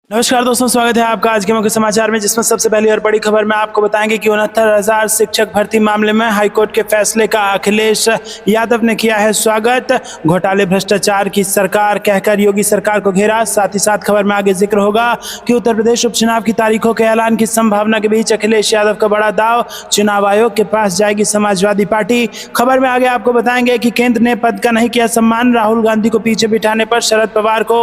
नमस्कार दोस्तों, स्वागत है आपका आज के मुख्य समाचार में, जिसमें सबसे पहली और बड़ी खबर में आपको बताएंगे कि 69,000 शिक्षक भर्ती मामले में हाईकोर्ट के फैसले का अखिलेश यादव ने किया है स्वागत। घोटाले भ्रष्टाचार की सरकार कहकर योगी सरकार को घेरा। साथ ही साथ खबर में आगे जिक्र होगा कि उत्तर प्रदेश उपचुनाव की तारीखों के ऐलान की संभावना के बीच अखिलेश यादव का बड़ा दाव, चुनाव आयोग के पास जाएगी समाजवादी पार्टी। खबर में आगे आपको बताएंगे कि केंद्र ने पद का नहीं किया सम्मान, राहुल गांधी को पीछे बिठाने पर शरद पवार को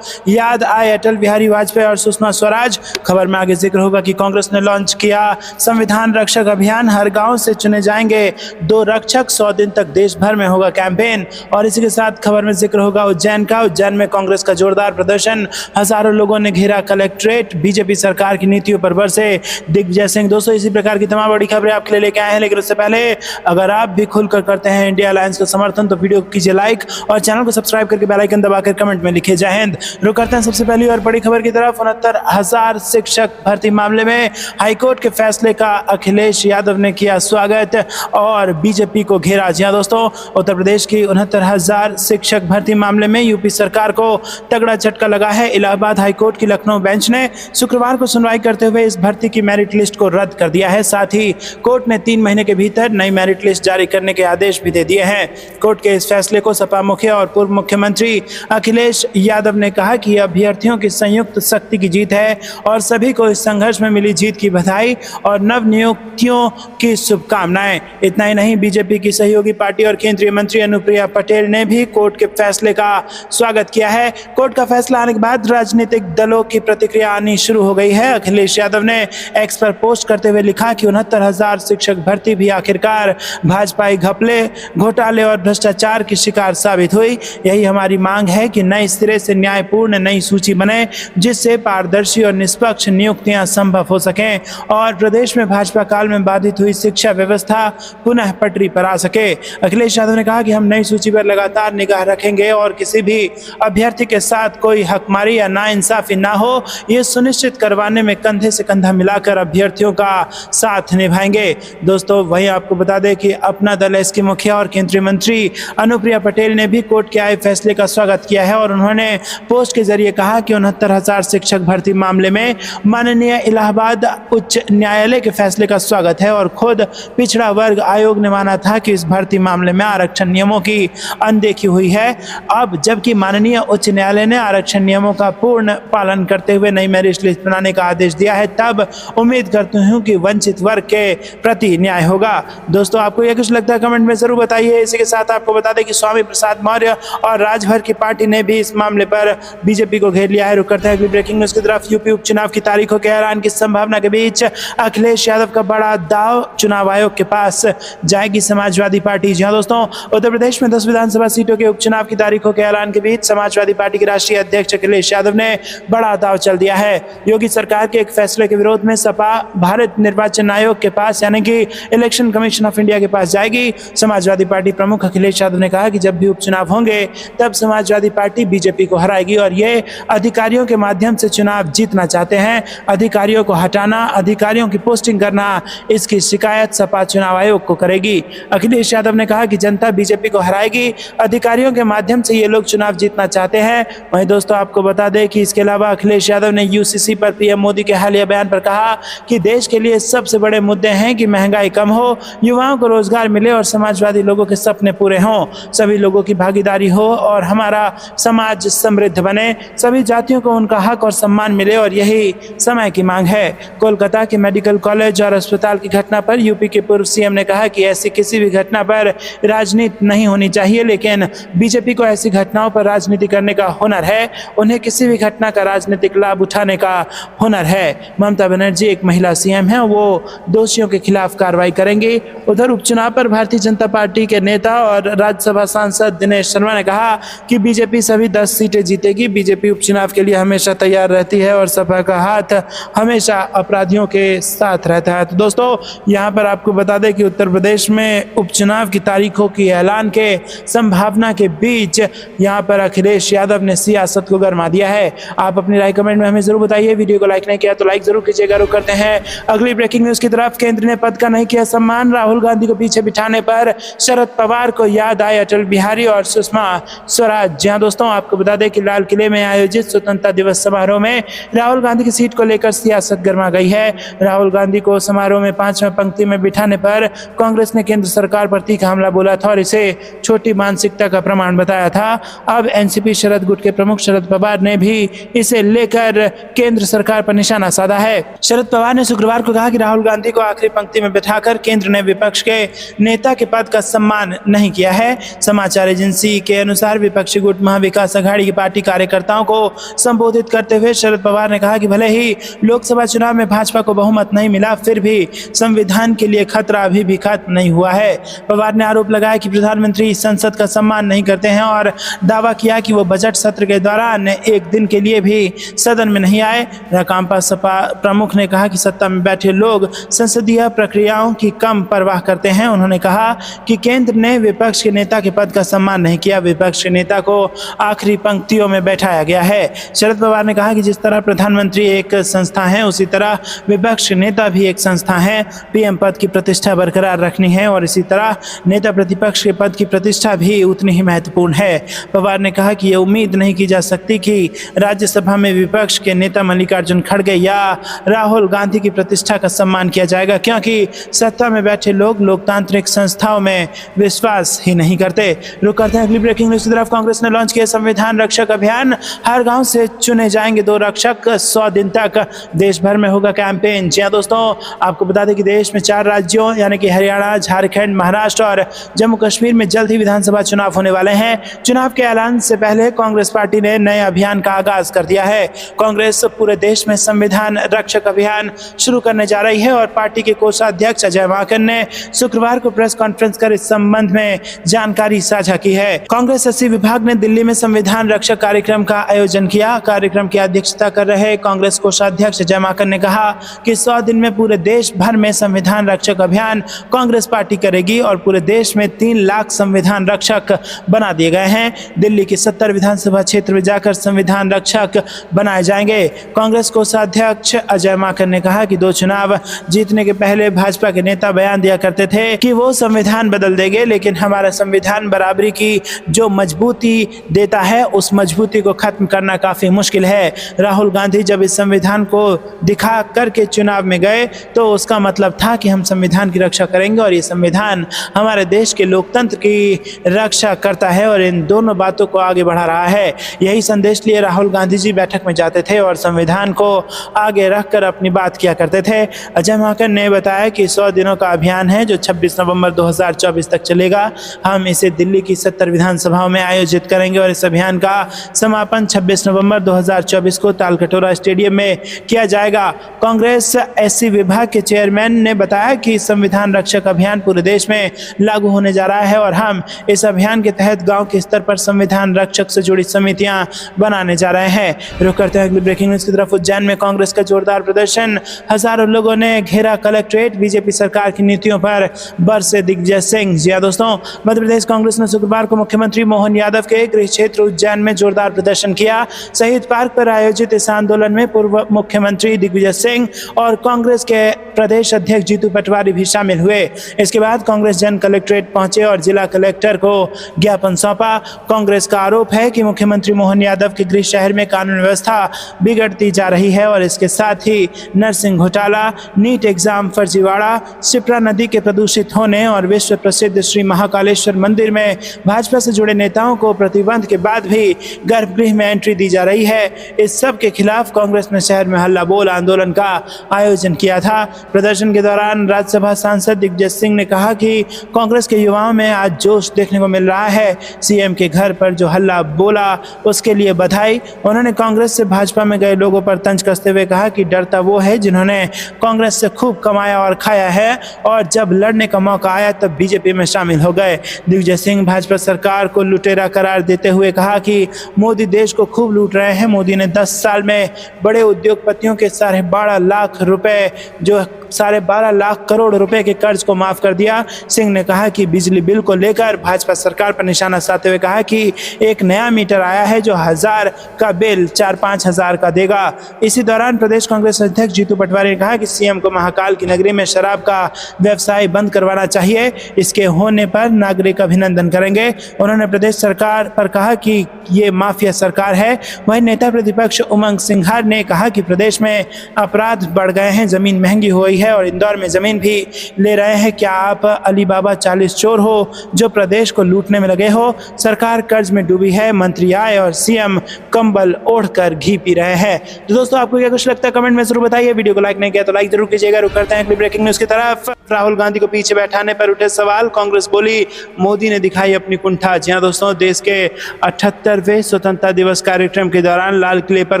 याद आए अटल बिहारी वाजपेयी और सुषमा स्वराज। खबर में आगे जिक्र होगा कि कांग्रेस ने लॉन्च किया संविधान रक्षक अभियान, हर गांव से चुने जाएंगे 2 रक्षक, 100 दिन तक देश भर में होगा कैंपेन। और इसी के साथ खबर में जिक्र होगा उज्जैन का। उज्जैन में कांग्रेस का जोरदार प्रदर्शन, हजारों लोगों ने घेरा कलेक्ट्रेट, बीजेपी सरकार की नीतियों पर बरसे दिग्विजय सिंह। दोस्तों, इसी प्रकार की तमाम बड़ी खबरें आपके लिए लेके आए हैं, लेकिन उससे पहले अगर आप भी खुलकर करते हैं इंडिया अलायंस का समर्थन तो वीडियो को कीजिए लाइक और चैनल को सब्सक्राइब करके बेल आइकन दबाकर कमेंट में लिखिए जय हिंद। रुक करते हैं सबसे पहली और बड़ी खबर की तरफ। 69,000 शिक्षक भर्ती मामले में हाईकोर्ट के फैसले का अखिलेश यादव ने किया स्वागत और बीजेपी को घेरा। जी हां दोस्तों, उत्तर प्रदेश की 69,000 शिक्षक भर्ती मामले में यूपी सरकार को तगड़ा झटका लगा है। इलाहाबाद हाईकोर्ट की लखनऊ बेंच ने शुक्रवार को सुनवाई करते हुए इस भर्ती की मेरिट लिस्ट को रद्द कर दिया है। साथ ही कोर्ट ने 3 महीने के भीतर नई मेरिट लिस्ट जारी करने के आदेश भी दे दिए हैं। कोर्ट के इस फैसले को सपा मुखिया और पूर्व मुख्यमंत्री अखिलेश यादव ने कहा कि अभ्यर्थियों की संयुक्त शक्ति की जीत है और सभी को इस संघर्ष में मिली जीत की बधाई और नव नियुक्तियों की शुभकामनाएं। इतना ही नहीं, बीजेपी की सहयोगी पार्टी और केंद्रीय मंत्री अनुप्रिया पटेल ने भी कोर्ट के फैसले का स्वागत किया है। कोर्ट का फैसला आने के बाद राजनीतिक दलों की प्रतिक्रिया आनी शुरू हो गई है। अखिलेश यादव ने एक्स पर पोस्ट करते हुए लिखा कि 69,000 शिक्षक भर्ती भी आखिरकार भाजपाई घपले, घोटाले और भ्रष्टाचार की शिकार साबित हुई। यही हमारी मांग है कि नए सिरे से न्यायपूर्ण नई सूची बने, जिससे पारदर्शी और निष्पक्ष नियुक्तियां संभव हो सकें और प्रदेश में भाजपा काल में बाधित हुई शिक्षा व्यवस्था पुनः पटरी पर आ सके। अखिलेश यादव ने कहा कि हम नई सूची पर लगातार निगाह रखेंगे और किसी भी अभ्यर्थी के साथ कोई हकमारी या नाइंसाफी ना हो, ये सुनिश्चित करवाने में कंधे से कंधा मिलाकर अभ्यर्थियों का साथ निभाएंगे। दोस्तों, वहीं आपको बता दें कि अपना दल इसकी मुखिया और केंद्रीय मंत्री अनुप्रिया पटेल ने भी कोर्ट के आए फैसले का स्वागत किया है और उन्होंने पोस्ट के जरिए कहा कि 69,000 शिक्षक भर्ती मामले में माननीय इलाहाबाद उच्च न्यायालय के फैसले का स्वागत है और खुद पिछड़ा वर्ग आयोग ने माना था कि इस भर्ती मामले में आरक्षण नियमों की अनदेखी हुई है। अब जबकि माननीय उच्च न्यायालय ने आरक्षण नियमों का पूर्ण पालन करते हुए नई मेरिट लिस्ट बनाने का आदेश दिया है, तब उम्मीद करती हूँ कि वंचित वर्ग के प्रति न्याय होगा। दोस्तों, आपको यह कुछ लगता है कमेंट में जरूर बताइए। इसी के साथ आपको बता दें कि स्वामी प्रसाद मौर्य और राजभर की पार्टी ने भी इस मामले पर बीजेपी को घेर लिया है। रुक करते हैं अगली ब्रेकिंग न्यूज की तरफ। यूपी उपचुनाव की तारीखों के ऐलान की संभावना के बीच अखिलेश यादव का बड़ा दाव, चुनाव आयोग के पास जाएगी समाजवादी पार्टी। जी हां दोस्तों, उत्तर प्रदेश में 10 विधानसभा सीटों के उपचुनाव की तारीखों के ऐलान के बीच समाजवादी पार्टी के राष्ट्रीय अध्यक्ष अखिलेश यादव ने बड़ा दाव चल दिया है। योगी सरकार के एक फैसले के विरोध में सपा भारत निर्वाचन आयोग के पास यानी कि इलेक्शन कमीशन ऑफ इंडिया के पास जाएगी। समाजवादी पार्टी प्रमुख अखिलेश यादव ने कहा कि जब भी उपचुनाव होंगे तब समाजवादी पार्टी बीजेपी को हराएगी और ये अधिकारियों के माध्यम से चुनाव जीतना चाहते हैं। अधिकारियों को हटाना, अधिकारियों की पोस्टिंग करना, इसकी शिकायत सपा चुनाव आयोग को करेगी। अखिलेश यादव ने कहा कि जनता बीजेपी को हराएगी, अधिकारियों के माध्यम से ये लोग चुनाव जीतना चाहते हैं। वहीं दोस्तों, आपको बता दें कि इसके अलावा अखिलेश यादव ने यूसीसी पर पीएम मोदी के हालिया बयान पर कहा कि देश के लिए सबसे बड़े मुद्दे हैं कि महंगाई कम हो, युवाओं को रोजगार मिले और समाजवादी लोगों के सपने पूरे हों, सभी लोगों की भागीदारी हो और हमारा समाज समृद्ध बने, सभी जातियों को उनका हक और सम्मान मिले और यही समय की मांग है। कोलकाता के मेडिकल कॉलेज और अस्पताल की घटना पर यूपी के पूर्व सीएम ने कहा कि ऐसी किसी भी घटना पर राजनीति नहीं होनी चाहिए, लेकिन बीजेपी को ऐसी घटनाओं पर राजनीति करने का हुनर है। उन्हें किसी भी घटना का राजनीतिक लाभ उठाने का हुनर है। ममता बनर्जी एक महिला सीएम है, वो दोषियों के खिलाफ कार्रवाई करेंगी। उधर उपचुनाव पर भारतीय जनता पार्टी के नेता और राज्यसभा सांसद दिनेश शर्मा ने कहा कि बीजेपी सभी 10 सीटें जीतेगी। बीजेपी उपचुनाव के लिए हमेशा तैयार रहती है और सपा का हाथ हमेशा अपराधियों के साथ रहता है। तो दोस्तों, यहाँ पर आपको बता दें कि उत्तर प्रदेश में उपचुनाव की तारीखों की ऐलान के संभावना के बीच यहाँ पर अखिलेश यादव ने सियासत को गरमा दिया है। आप अपनी राय कमेंट में हमें जरूर बताइए। वीडियो को लाइक नहीं किया तो लाइक जरूर कीजिएगा। रुक करते हैं अगली ब्रेकिंग न्यूज की तरफ। केंद्र ने पद का नहीं किया सम्मान, राहुल गांधी को पीछे बिठाने पर शरद पवार को याद आए अटल बिहारी और सुषमा स्वराज। जी हां दोस्तों, आपको बता दें कि लाल किले में आयोजित स्वतंत्रता दिवस समारोह समारोह में राहुल गांधी की सीट को लेकर सियासत गर्मा गई है। राहुल गांधी को समारोह में 5वें पंक्ति में बिठाने पर कांग्रेस ने केंद्र सरकार पर तीखा हमला बोला था और इसे छोटी मानसिकता का प्रमाण बताया था। अब एनसीपी शरद गुट के प्रमुख शरद पवार ने भी इसे लेकर केंद्र सरकार पर निशाना साधा है। शरद पवार ने शुक्रवार को कहा कि राहुल गांधी को आखिरी पंक्ति में बिठाकर केंद्र ने विपक्ष के नेता के पद का सम्मान नहीं किया है। समाचार एजेंसी के अनुसार विपक्षी गुट महाविकास अघाड़ी की पार्टी कार्यकर्ताओं को संबोधित करते हुए शरद पवार ने कहा कि भले ही लोकसभा चुनाव में भाजपा को बहुमत नहीं मिला, फिर भी संविधान के लिए खतरा अभी भी खत्म नहीं हुआ है। पवार ने आरोप लगाया कि प्रधानमंत्री संसद का सम्मान नहीं करते हैं और दावा किया कि वो बजट सत्र के दौरान एक दिन के लिए भी सदन में नहीं आए। राकांपा सपा प्रमुख ने कहा कि सत्ता में बैठे लोग संसदीय प्रक्रियाओं की कम परवाह करते हैं। उन्होंने कहा कि केंद्र ने विपक्ष के नेता के पद का सम्मान नहीं किया, विपक्ष के नेता को आखिरी पंक्तियों में बैठाया गया है। शरद पवार ने कहा कि जिस तरह प्रधानमंत्री एक संस्था है, उसी तरह विपक्ष नेता भी एक संस्था है। पीएम पद की प्रतिष्ठा बरकरार रखनी है और इसी तरह नेता प्रतिपक्ष के पद की प्रतिष्ठा भी उतनी ही महत्वपूर्ण है। पवार ने कहा कि यह उम्मीद नहीं की जा सकती कि राज्यसभा में विपक्ष के नेता मल्लिकार्जुन खड़गे या राहुल गांधी की प्रतिष्ठा का सम्मान किया जाएगा, क्योंकि सत्ता में बैठे लोग लोकतांत्रिक संस्थाओं में विश्वास ही नहीं करते। रुक करते हैं अगली ब्रेकिंग न्यूज की तरफ। कांग्रेस ने लॉन्च किया संविधान रक्षक अभियान, हर गांव से चुने जाएंगे 2 रक्षक, 100 दिन तक देश भर में होगा कैंपेन। जी हां दोस्तों, आपको बता दें कि देश में 4 राज्यों यानी कि हरियाणा, झारखंड, महाराष्ट्र और जम्मू कश्मीर में जल्द ही विधानसभा चुनाव होने वाले हैं। चुनाव के ऐलान से पहले कांग्रेस पार्टी ने नए अभियान का आगाज कर दिया है। कांग्रेस पूरे देश में संविधान रक्षक अभियान शुरू करने जा रही है और पार्टी के कोषाध्यक्ष अजय माकन ने शुक्रवार को प्रेस कॉन्फ्रेंस कर इस संबंध में जानकारी साझा की है। कांग्रेस सचिव विभाग ने दिल्ली में संविधान रक्षक कार्यक्रम का आयोजन किया। कार्यक्रम की अध्यक्षता कर रहे कांग्रेस कोषाध्यक्ष अजय माकन ने कहा कि 100 दिन में पूरे देश भर में संविधान रक्षक अभियान कांग्रेस पार्टी करेगी और पूरे देश में 3 लाख संविधान रक्षक बना दिए गए हैं। दिल्ली के 70 विधानसभा क्षेत्र में जाकर संविधान रक्षक बनाए जाएंगे। कांग्रेस कोषाध्यक्ष अजय माकन ने कहा कि 2 चुनाव जीतने के पहले भाजपा के नेता बयान दिया करते थे कि वो संविधान बदल देंगे, लेकिन हमारा संविधान बराबरी की जो मजबूती देता है, उस मजबूती को खत्म करना काफी मुश्किल है। राहुल गांधी जब इस संविधान को दिखा करके चुनाव में गए तो उसका मतलब था कि हम संविधान की रक्षा करेंगे और ये संविधान हमारे देश के लोकतंत्र की रक्षा करता है और इन दोनों बातों को आगे बढ़ा रहा है। यही संदेश लिए राहुल गांधी जी बैठक में जाते थे और संविधान को आगे रखकर अपनी बात किया करते थे। अजय माकन ने बताया कि 100 दिनों का अभियान है जो 26 नवंबर 2024 तक चलेगा। हम इसे दिल्ली की 70 विधानसभाओं में आयोजित करेंगे और इस अभियान का समापन 26 नवंबर 2024 को तालकटोरा स्टेडियम में किया जाएगा। कांग्रेस एससी विभाग के चेयरमैन ने बताया कि संविधान रक्षक अभियान पूरे देश में लागू होने जा रहा है और हम इस अभियान के तहत गांव के स्तर पर संविधान रक्षक से जुड़ी समितियां बनाने जा रहे हैं। रुक करते हैं अगली ब्रेकिंग न्यूज की तरफ। उज्जैन में कांग्रेस का जोरदार प्रदर्शन, हजारों लोगों ने घेरा कलेक्ट्रेट, बीजेपी सरकार की नीतियों पर बरसे दिग्विजय सिंह। जी हां दोस्तों, मध्य प्रदेश कांग्रेस ने शुक्रवार को मुख्यमंत्री मोहन यादव के गृह क्षेत्र उज्जैन में जोरदार प्रदर्शन किया। शहीद पार्क पर आयोजित इस आंदोलन में पूर्व मुख्यमंत्री दिग्विजय सिंह और कांग्रेस के प्रदेश अध्यक्ष जीतू पटवारी भी शामिल हुए। इसके बाद कांग्रेस जन कलेक्ट्रेट पहुंचे और जिला कलेक्टर को ज्ञापन सौंपा। कांग्रेस का आरोप है कि मुख्यमंत्री मोहन यादव के गृह शहर में कानून व्यवस्था बिगड़ती जा रही है और इसके साथ ही नर्सिंग घोटाला, नीट एग्जाम फर्जीवाड़ा, शिप्रा नदी के प्रदूषित होने और विश्व प्रसिद्ध श्री महाकालेश्वर मंदिर में भाजपा से जुड़े नेताओं को प्रतिबंध के बाद भी गर्भगृह में एंट्री दी जा रही है। इस सब के खिलाफ कांग्रेस ने शहर में हल्ला बोल आंदोलन का आयोजन किया था। प्रदर्शन के दौरान राज्यसभा सांसद दिग्विजय सिंह ने कहा कि कांग्रेस के युवाओं में आज जोश देखने को मिल रहा है। सीएम के घर पर जो हल्ला बोला उसके लिए बधाई। उन्होंने कांग्रेस से भाजपा में गए लोगों पर तंज कसते हुए कहा कि डरता वो है जिन्होंने कांग्रेस से खूब कमाया और खाया है और जब लड़ने का मौका आया तब बीजेपी में शामिल हो गए। दिग्विजय सिंह भाजपा सरकार को लुटेरा करार देते हुए कहा कि मोदी देश को खूब लूट रहे हैं। मोदी ने 10 साल में बड़े उद्योगपतियों के 12.5 लाख रुपए जो 12.5 लाख करोड़ रुपए के कर्ज को माफ कर दिया। सिंह ने कहा कि बिजली बिल को लेकर भाजपा सरकार पर निशाना साधते हुए कहा कि एक नया मीटर आया है जो 1000 का बिल 4-5 हजार का देगा। इसी दौरान प्रदेश कांग्रेस अध्यक्ष जीतू पटवारी ने कहा कि सीएम को महाकाल की नगरी में शराब का व्यवसाय बंद करवाना चाहिए, इसके होने पर नागरिक अभिनंदन करेंगे। उन्होंने प्रदेश सरकार पर कहा कि ये माफिया सरकार है। वहीं नेता प्रतिपक्ष उमंग सिंघार ने कहा कि प्रदेश में अपराध बढ़ गए हैं, जमीन महंगी हो गई है और इंदौर में जमीन भी ले रहे हैं। क्या आप अली बाबा 40 चोर हो जो प्रदेश को लूटने में लगे हो? सरकार कर्ज में डूबी है, मंत्री आए और सीएम कंबल ओढ़कर घी पी रहे हैं। तो दोस्तों आपको क्या कुछ लगता है कमेंट में जरूर बताइए। वीडियो को लाइक नहीं किया तो लाइक जरूर कीजिएगा। रुक करते हैं अगली ब्रेकिंग न्यूज की तरफ। राहुल गांधी को पीछे बैठाने पर उठे सवाल, कांग्रेस बोली मोदी ने दिखाई अपनी कुंठा। जी हां दोस्तों, देश के 78वें स्वतंत्रता दिवस कार्यक्रम के दौरान लाल किले पर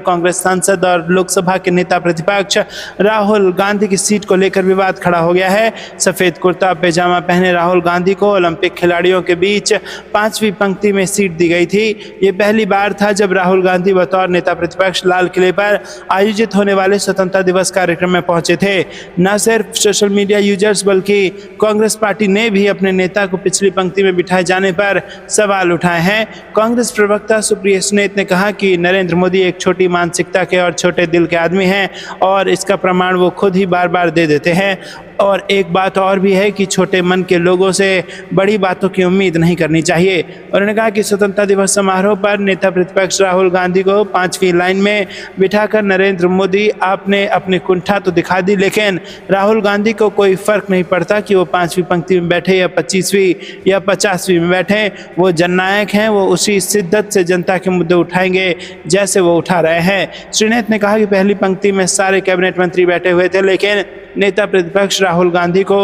कांग्रेस सांसद और लोकसभा के नेता प्रतिपक्ष राहुल गांधी की सीट को लेकर विवाद खड़ा हो गया है। सफेद कुर्ता पैजामा पहने राहुल गांधी को ओलंपिक खिलाड़ियों के बीच 5वीं पंक्ति में सीट दी गई थी। ये पहली बार था जब राहुल गांधी बतौर नेता प्रतिपक्ष लाल किले पर आयोजित होने वाले स्वतंत्रता दिवस कार्यक्रम में पहुंचे थे। न सिर्फ सोशल मीडिया यूजर्स बल्कि कांग्रेस पार्टी ने भी अपने नेता को पिछली पंक्ति में बिठाए जाने पर सवाल उठाए हैं। कांग्रेस प्रवक्ता सुप्रिया सुनेत ने कहा कि नरेंद्र मोदी एक छोटी मानसिकता के और छोटे दिल के आदमी हैं और इसका प्रमाण वो खुद ही बार बार दे देते हैं। और एक बात और भी है कि छोटे मन के लोगों से बड़ी बातों की उम्मीद नहीं करनी चाहिए। उन्होंने कहा कि स्वतंत्रता दिवस समारोह पर नेता प्रतिपक्ष राहुल गांधी को 5वीं लाइन में बिठाकर नरेंद्र मोदी आपने अपनी कुंठा तो दिखा दी, लेकिन राहुल गांधी को कोई फर्क नहीं पड़ता कि वो 5वीं पंक्ति में बैठे या 25वीं या 50वीं में बैठे। वो जननायक हैं, वो उसी शिद्दत से जनता के मुद्दे उठाएंगे जैसे वो उठा रहे हैं। सुनेत ने कहा कि पहली पंक्ति में सारे कैबिनेट मंत्री बैठे हुए थे, लेकिन नेता प्रतिपक्ष राहुल गांधी को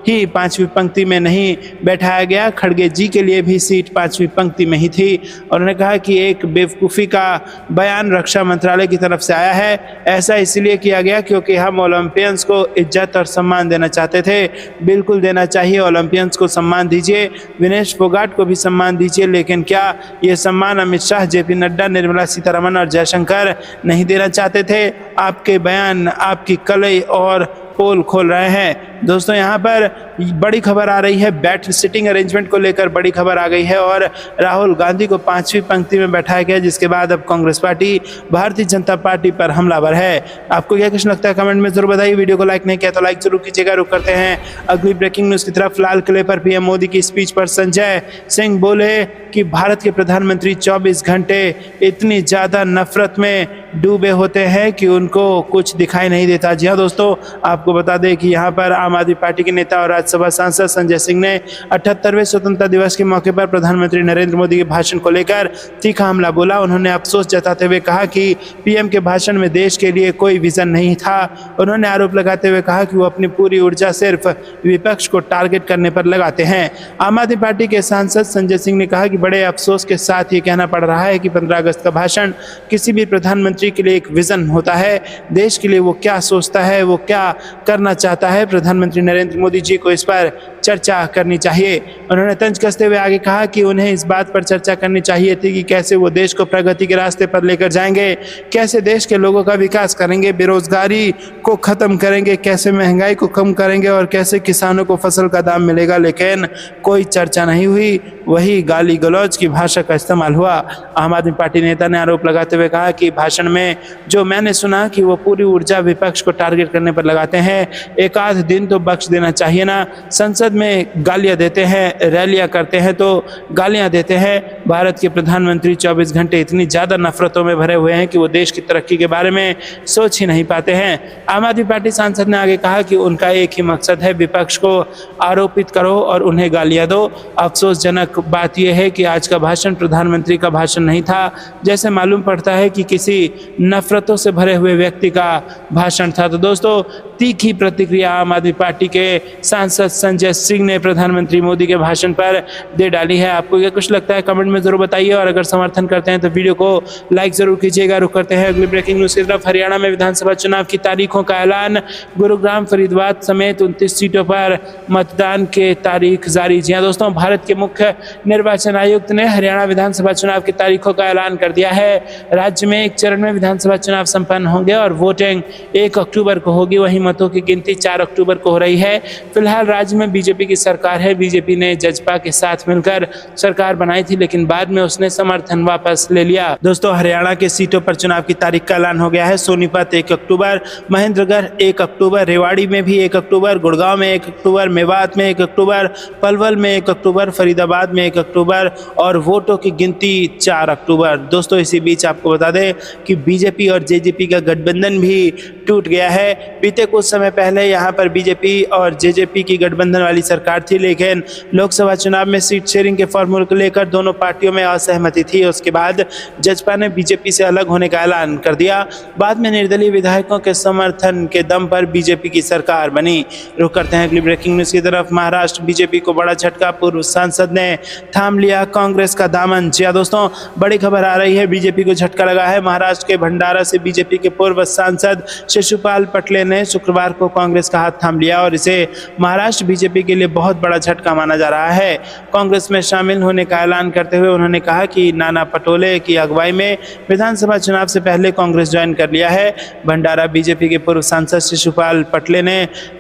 ही 5वीं पंक्ति में नहीं बैठाया गया। खड़गे जी के लिए भी सीट 5वीं पंक्ति में ही थी। और उन्होंने कहा कि एक बेवकूफ़ी का बयान रक्षा मंत्रालय की तरफ से आया है। ऐसा इसलिए किया गया क्योंकि हम ओलंपियंस को इज्जत और सम्मान देना चाहते थे। बिल्कुल देना चाहिए, ओलंपियंस को सम्मान दीजिए, विनेश फोगाट को भी सम्मान दीजिए, लेकिन क्या ये सम्मान अमित शाह, जेपी नड्डा, निर्मला सीतारमण और जयशंकर नहीं देना चाहते थे? आपके बयान आपकी कलई और पोल खोल रहे हैं। दोस्तों यहाँ पर बड़ी खबर आ रही है, बैठ सिटिंग अरेंजमेंट को लेकर बड़ी खबर आ गई है और राहुल गांधी को 5वीं पंक्ति में बैठाया गया, जिसके बाद अब कांग्रेस पार्टी भारतीय जनता पार्टी पर हमलावर है। आपको क्या कुछ लगता है कमेंट में जरूर बताइए। वीडियो को लाइक नहीं किया तो लाइक जरूर कीजिएगा। रुक करते हैं अगली ब्रेकिंग न्यूज की तरफ। लाल किले पर पीएम मोदी की स्पीच पर संजय सिंह बोले कि भारत के प्रधानमंत्री 24 घंटे इतनी ज़्यादा नफरत में डूबे होते हैं कि उनको कुछ दिखाई नहीं देता। जी हाँ दोस्तों, आपको बता दें कि यहाँ पर आम आदमी पार्टी के नेता और राज्यसभा सांसद संजय सिंह ने 78वें स्वतंत्रता दिवस के मौके पर प्रधानमंत्री नरेंद्र मोदी के भाषण को लेकर तीखा हमला बोला। उन्होंने अफसोस जताते हुए कहा कि पीएम के भाषण में देश के लिए कोई विजन नहीं था। उन्होंने आरोप लगाते हुए कहा कि वो अपनी पूरी ऊर्जा सिर्फ विपक्ष को टारगेट करने पर लगाते हैं। आम आदमी पार्टी के सांसद संजय सिंह ने कहा कि बड़े अफसोस के साथ ये कहना पड़ रहा है कि 15 अगस्त का भाषण किसी भी प्रधानमंत्री के लिए एक विजन होता है। देश के लिए वो क्या सोचता है, वो क्या करना चाहता है, प्रधानमंत्री नरेंद्र मोदी जी को इस पर चर्चा करनी चाहिए। उन्होंने तंज कसते हुए आगे कहा कि उन्हें इस बात पर चर्चा करनी चाहिए थी कि कैसे वो देश को प्रगति के रास्ते पर लेकर जाएंगे, कैसे देश के लोगों का विकास करेंगे, बेरोजगारी को खत्म करेंगे, कैसे महंगाई को कम करेंगे और कैसे किसानों को फसल का दाम मिलेगा, लेकिन कोई चर्चा नहीं हुई। वही गाली गलौज की भाषा का इस्तेमाल हुआ। आम आदमी पार्टी नेता ने आरोप लगाते हुए कहा कि भाषण में जो मैंने सुना कि वो पूरी ऊर्जा विपक्ष को टारगेट करने पर लगाते हैं। एक आध दिन तो बख्श देना चाहिए ना। संसद में गालियां देते हैं, रैलियां करते हैं तो गालियां देते हैं। भारत के प्रधानमंत्री 24 घंटे इतनी ज़्यादा नफरतों में भरे हुए हैं कि वो देश की तरक्की के बारे में सोच ही नहीं पाते हैं। आम आदमी पार्टी सांसद ने आगे कहा कि उनका एक ही मकसद है, विपक्ष को आरोपित करो और उन्हें गालियां दो। अफसोसजनक बात यह है कि आज का भाषण प्रधानमंत्री का भाषण नहीं था। जैसे मालूम पड़ता है कि किसी नफरतों से भरे हुए व्यक्ति का भाषण था। तो दोस्तों, तीखी प्रतिक्रिया आम आदमी पार्टी के सांसद संजय सिंह ने प्रधानमंत्री मोदी के भाषण पर दे डाली है। आपको क्या कुछ लगता है कमेंट में जरूर बताइए, और अगर समर्थन करते हैं तो वीडियो को लाइक जरूर कीजिएगा। रुक करते हैं अगली ब्रेकिंग न्यूज की तरफ। हरियाणा में विधानसभा चुनाव की तारीखों का ऐलान, गुरुग्राम फरीदाबाद समेत 29 सीटों पर मतदान के तारीख जारी। जी हाँ दोस्तों, भारत के मुख्य निर्वाचन आयुक्त ने हरियाणा विधानसभा चुनाव की तारीखों का ऐलान कर दिया है। राज्य में एक चरण में विधानसभा चुनाव संपन्न होंगे और वोटिंग 1 अक्टूबर को होगी, वहीं मतों की गिनती 4 अक्टूबर को हो रही है। फिलहाल राज्य में बीजेपी की सरकार है। बीजेपी ने जजपा के साथ मिलकर सरकार बनाई थी, लेकिन बाद में उसने समर्थन वापस ले लिया। दोस्तों, हरियाणा के सीटों पर चुनाव की तारीख का ऐलान हो गया है। सोनीपत 1 अक्टूबर, महेंद्रगढ़ 1 अक्टूबर, रेवाड़ी में भी 1 अक्टूबर, गुड़गांव में 1 अक्टूबर, मेवात में 1 अक्टूबर, पलवल में 1 अक्टूबर, फरीदाबाद में 1 अक्टूबर और वोटों की गिनती 4 अक्टूबर। दोस्तों, इसी बीच आपको बता दें कि बीजेपी और जेजेपी का गठबंधन भी टूट गया है। बीते कुछ समय पहले यहाँ पर बीजेपी और जेजेपी की गठबंधन वाली सरकार थी, लेकिन लोकसभा चुनाव में सीट शेयरिंग के फॉर्मूले को लेकर दोनों पार्टियों में असहमति थी। उसके बाद जजपा ने बीजेपी से अलग होने का ऐलान कर दिया। बाद में निर्दलीय विधायकों के समर्थन के दम पर बीजेपी की सरकार बनी। रुक करते हैं अगली ब्रेकिंग न्यूज की तरफ। महाराष्ट्र बीजेपी को बड़ा झटका, पूर्व सांसद ने थाम लिया कांग्रेस का दामन। जी दोस्तों, बड़ी खबर आ रही है, बीजेपी को झटका लगा है। महाराष्ट्र के भंडारा से बीजेपी के पूर्व सांसद शिशुपाल पटले ने शुक्रवार को कांग्रेस का हाथ थाम लिया और इसे महाराष्ट्र बीजेपी के लिए बहुत बड़ा झटका माना जा रहा है। कांग्रेस में शामिल होने का ऐलान करते हुए उन्होंने कहा कि नाना पटोले की अगुवाई में विधानसभा चुनाव से पहले कांग्रेस ज्वाइन कर लिया है। भंडारा बीजेपी के पूर्व सांसद शिशुपाल पटले ने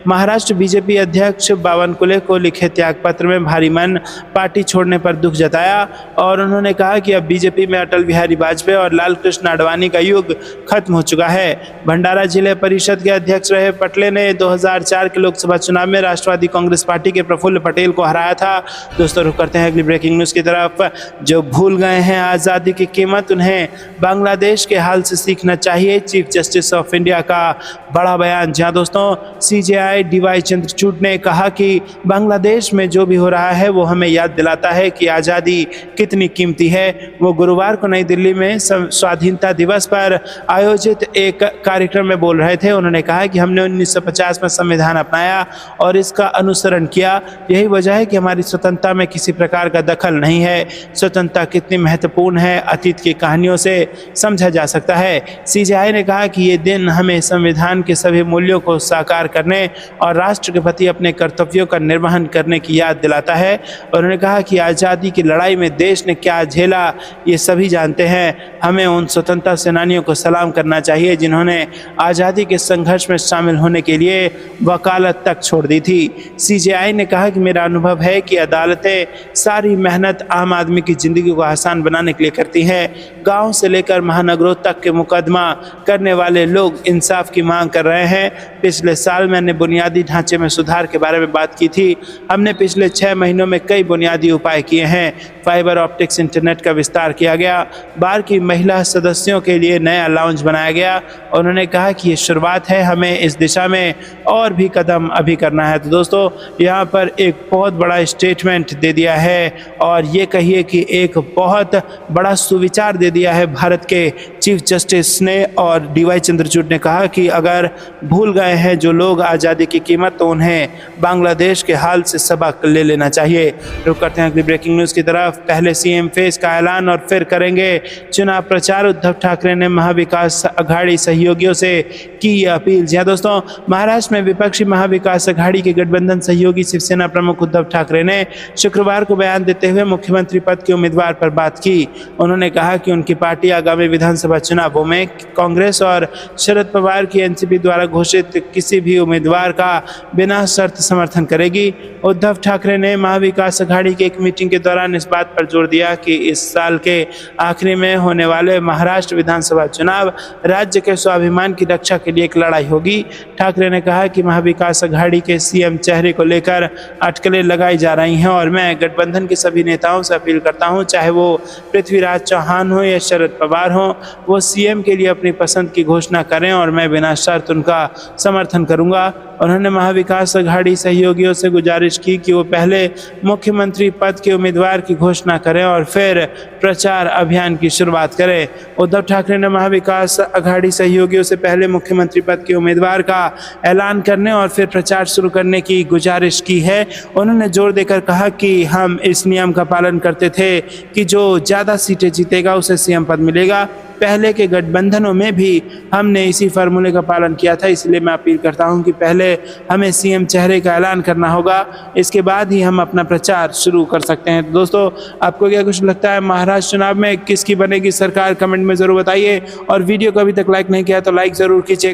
महाराष्ट्र बीजेपी अध्यक्ष बावनकुले को लिखे त्याग पत्र में भारी मन पार्टी छोड़ने पर दुख जताया और उन्होंने कहा कि अब बीजेपी में अटल बिहारी वाजपेयी और लाल कृष्ण आडवाणी का युग खत्म हो चुका है। भंडारा जिले परिषद के अध्यक्ष रहे पटले ने 2004 के लोकसभा चुनाव में राष्ट्रवादी कांग्रेस पार्टी के प्रफुल्ल पटेल को हराया था। दोस्तों, रुक करते हैं अगली ब्रेकिंग न्यूज की तरफ। जो भूल गए हैं आज़ादी की कीमत, उन्हें बांग्लादेश के हाल से सीखना चाहिए, चीफ जस्टिस ऑफ इंडिया का बड़ा बयान। जहां दोस्तों, सीजेआई डीवाई चंद्रचूड़ ने कहा कि बांग्लादेश में जो भी हो रहा है वो हमें याद दिलाता है कि आज़ादी कितनी कीमती है। वो गुरुवार को नई दिल्ली में स्वाधीनता दिवस पर आयोजित एक कार्यक्रम में बोल रहे थे। उन्होंने कहा कि हमने 1950 में संविधान अपनाया और इसका अनुसरण किया। यही वजह है कि हमारी स्वतंत्रता में किसी प्रकार का दखल नहीं है। स्वतंत्रता कितनी महत्वपूर्ण है, अतीत की कहानियों से समझा जा सकता है। सीजेआई ने कहा कि ये दिन हमें संविधान के सभी मूल्यों को साकार करने और राष्ट्र के प्रति अपने कर्तव्यों का निर्वहन करने की याद दिलाता है। उन्होंने कहा कि आज़ादी की लड़ाई में देश ने क्या झेला ये सभी जानते हैं। हमें उन स्वतंत्रता सेनानियों को सलाम करना चाहिए जिन्होंने आज़ादी के संघर्ष में शामिल होने के लिए वकालत तक छोड़ दी थी। सीजेआई ने कहा कि मेरा अनुभव है कि अदालतें सारी मेहनत आम आदमी की ज़िंदगी को आसान बनाने के लिए करती हैं। गांव से लेकर महानगरों तक के मुकदमा करने वाले लोग इंसाफ की मांग कर रहे हैं। पिछले साल मैंने बुनियादी ढांचे में सुधार के बारे में बात की थी। हमने पिछले 6 महीनों में कई बुनियादी उपाय किए हैं। फाइबर ऑप्टिक्स इंटरनेट का विस्तार किया गया, बार की महिला सदस्यों के लिए नया लाउंज बनाया गया। उन्होंने कहा कि ये शुरुआत है, हमें इस दिशा में और भी कदम अभी करना है। तो दोस्तों, यहाँ पर एक बहुत बड़ा स्टेटमेंट दे दिया है और ये कहिए कि एक बहुत बड़ा सुविचार दे दिया है भारत के चीफ जस्टिस ने। और डीवाई चंद्रचूड़ ने कहा कि अगर भूल गए हैं जो लोग आज़ादी की कीमत, तो उन्हें बांग्लादेश के हाल से सबक ले लेना चाहिए। रुक करते हैं अगली ब्रेकिंग न्यूज़ की तरफ। पहले सीएम फेस का ऐलान और फिर करेंगे चुनाव प्रचार। उद्धव ठाकरे ने महाविकास अघाड़ी सहयोगियों से की यह अपील। जी दोस्तों, महाराष्ट्र में विपक्षी महाविकास अघाड़ी के गठबंधन सहयोगी शिवसेना प्रमुख उद्धव ठाकरे ने शुक्रवार को बयान देते हुए मुख्यमंत्री पद के उम्मीदवार पर बात की। उन्होंने कहा कि उनकी पार्टी आगामी विधानसभा चुनावों में कांग्रेस और शरद पवार की एनसीपी द्वारा घोषित किसी भी उम्मीदवार का बिना शर्त समर्थन करेगी। उद्धव ठाकरे ने महाविकास अघाड़ी की एक मीटिंग के दौरान इस बात पर जोर दिया कि इस साल के आखिरी में होने वाले महाराष्ट्र विधानसभा चुनाव राज्य के स्वाभिमान की रक्षा के लिए एक लड़ाई होगी। ठाकरे ने कहा कि महाविकास अघाड़ी के सीएम चेहरे को लेकर अटकलें लगाई जा रही हैं और मैं गठबंधन के सभी नेताओं से अपील करता हूं, चाहे वो पृथ्वीराज चौहान हो या शरद पवार हो, वो सीएम के लिए अपनी पसंद की घोषणा करें और मैं बिना शर्त उनका समर्थन करूंगा। उन्होंने महाविकास अघाड़ी सहयोगियों से गुजारिश की कि वो पहले मुख्यमंत्री पद के उम्मीदवार की घोषणा करें और फिर प्रचार अभियान की शुरुआत करें। उद्धव ठाकरे ने महाविकास अघाड़ी सहयोगियों से पहले मुख्यमंत्री पद के उम्मीदवार का ऐलान करने और फिर प्रचार शुरू करने की गुजारिश की है। उन्होंने जोर देकर कहा कि हम इस नियम का पालन करते थे कि जो ज़्यादा सीटें जीतेगा उसे सीएम पद मिलेगा। पहले के गठबंधनों में भी हमने इसी फार्मूले का पालन किया था, इसलिए मैं अपील करता हूं कि पहले हमें सीएम चेहरे का ऐलान करना होगा, इसके बाद ही हम अपना प्रचार शुरू कर सकते हैं। तो दोस्तों, आपको क्या कुछ लगता है महाराष्ट्र चुनाव में किसकी बनेगी सरकार? कमेंट में ज़रूर बताइए और वीडियो को अभी तक लाइक नहीं किया तो लाइक ज़रूर कीजिएगा।